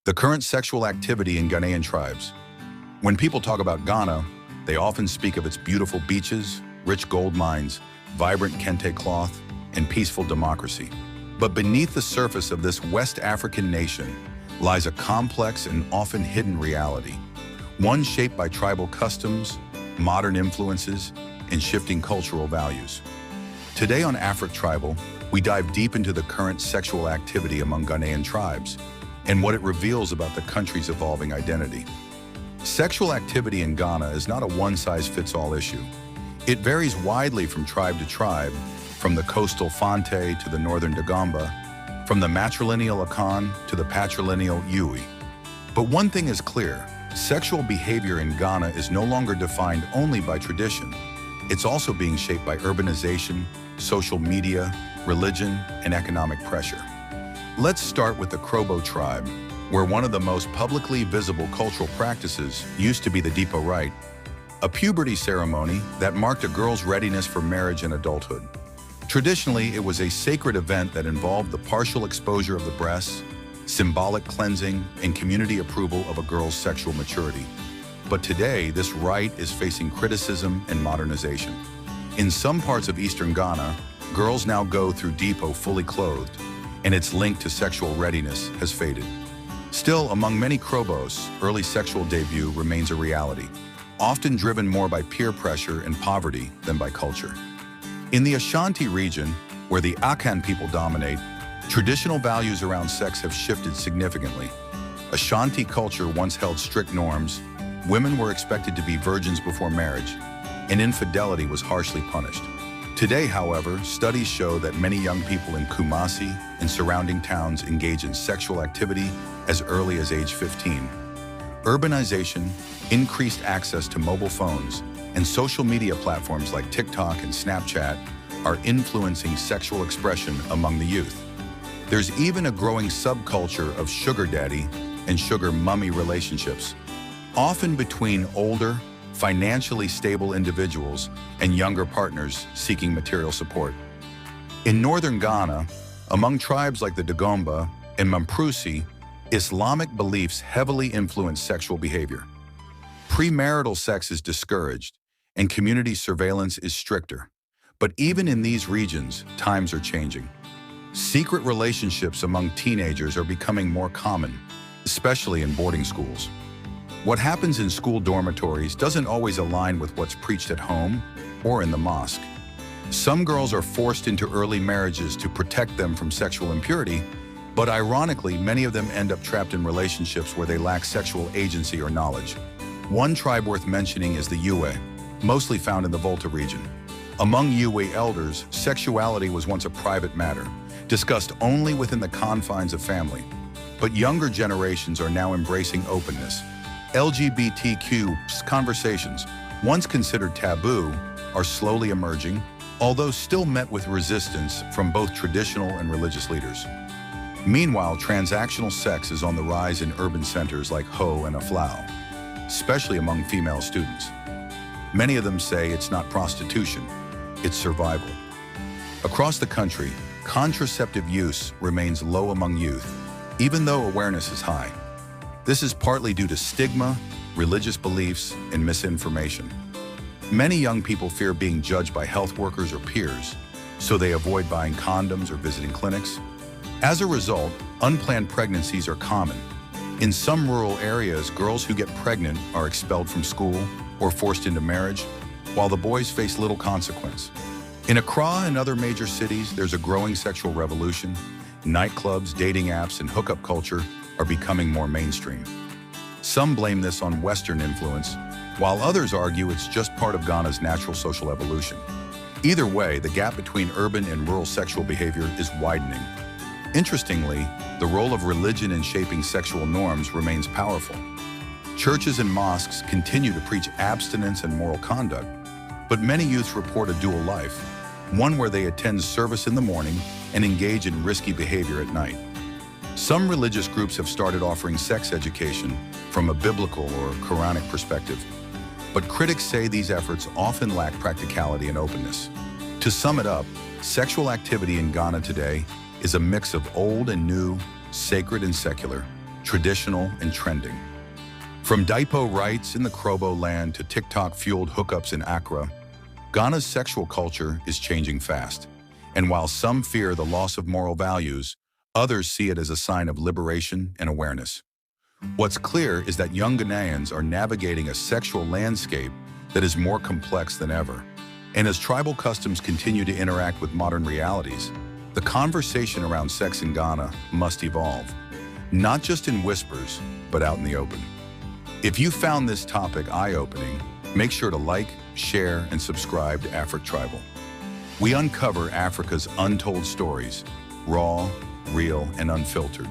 The current sexual activity in Ghanaian tribes. When people talk about Ghana, they often speak of its beautiful beaches, rich gold mines, vibrant kente cloth, and peaceful democracy. But beneath the surface of this West African nation lies a complex and often hidden reality, one shaped by tribal customs, modern influences, and shifting cultural values. Today on Africa Tribal, we dive deep into the current sexual activity among Ghanaian tribes and what it reveals about the country's evolving identity. Sexual activity in Ghana is not a one-size-fits-all issue. It varies widely from tribe to tribe, from the coastal Fante to the northern Dagomba, from the matrilineal Akan to the patrilineal Yui. But one thing is clear, sexual behavior in Ghana is no longer defined only by tradition. It's also being shaped by urbanization, social media, religion, and economic pressure. Let's start with the Krobo tribe, where one of the most publicly visible cultural practices used to be the Dipo rite, a puberty ceremony that marked a girl's readiness for marriage and adulthood. Traditionally, it was a sacred event that involved the partial exposure of the breasts, symbolic cleansing, and community approval of a girl's sexual maturity. But today, this rite is facing criticism and modernization. In some parts of eastern Ghana, girls now go through Dipo fully clothed, and its link to sexual readiness has faded. Still, among many Krobos, early sexual debut remains a reality, often driven more by peer pressure and poverty than by culture. In the Ashanti region, where the Akan people dominate, traditional values around sex have shifted significantly. Ashanti culture once held strict norms, women were expected to be virgins before marriage, and infidelity was harshly punished. Today, however, studies show that many young people in Kumasi and surrounding towns engage in sexual activity as early as age 15. Urbanization, increased access to mobile phones, and social media platforms like TikTok and Snapchat are influencing sexual expression among the youth. There's even a growing subculture of sugar daddy and sugar mummy relationships, often between older, financially stable individuals and younger partners seeking material support. In northern Ghana, among tribes like the Dagomba and Mamprusi, Islamic beliefs heavily influence sexual behavior. Premarital sex is discouraged, and community surveillance is stricter. But even in these regions, times are changing. Secret relationships among teenagers are becoming more common, especially in boarding schools. What happens in school dormitories doesn't always align with what's preached at home or in the mosque. Some girls are forced into early marriages to protect them from sexual impurity, but ironically, many of them end up trapped in relationships where they lack sexual agency or knowledge. One tribe worth mentioning is the Yue, mostly found in the Volta region. Among Yue elders, sexuality was once a private matter, discussed only within the confines of family. But younger generations are now embracing openness. LGBTQ conversations, once considered taboo, are slowly emerging, although still met with resistance from both traditional and religious leaders. Meanwhile, transactional sex is on the rise in urban centers like Ho and Aflao, especially among female students. Many of them say it's not prostitution, it's survival. Across the country, contraceptive use remains low among youth, even though awareness is high. This is partly due to stigma, religious beliefs, and misinformation. Many young people fear being judged by health workers or peers, so they avoid buying condoms or visiting clinics. As a result, unplanned pregnancies are common. In some rural areas, girls who get pregnant are expelled from school or forced into marriage, while the boys face little consequence. In Accra and other major cities, there's a growing sexual revolution. Nightclubs, dating apps, and hookup culture are becoming more mainstream. Some blame this on Western influence, while others argue it's just part of Ghana's natural social evolution. Either way, the gap between urban and rural sexual behavior is widening. Interestingly, the role of religion in shaping sexual norms remains powerful. Churches and mosques continue to preach abstinence and moral conduct, but many youths report a dual life, one where they attend service in the morning and engage in risky behavior at night. Some religious groups have started offering sex education from a biblical or Quranic perspective, but critics say these efforts often lack practicality and openness. To sum it up, sexual activity in Ghana today is a mix of old and new, sacred and secular. traditional and trending. From Daipo rites in the Krobo land to TikTok-fueled hookups in Accra, Ghana's sexual culture is changing fast. And while some fear the loss of moral values, others see it as a sign of liberation and awareness. What's clear is that young Ghanaians are navigating a sexual landscape that is more complex than ever. And as tribal customs continue to interact with modern realities, the conversation around sex in Ghana must evolve, not just in whispers, but out in the open. If you found this topic eye-opening, make sure to like, share, and subscribe to Africa Tribal. We uncover Africa's untold stories, raw, real, and unfiltered.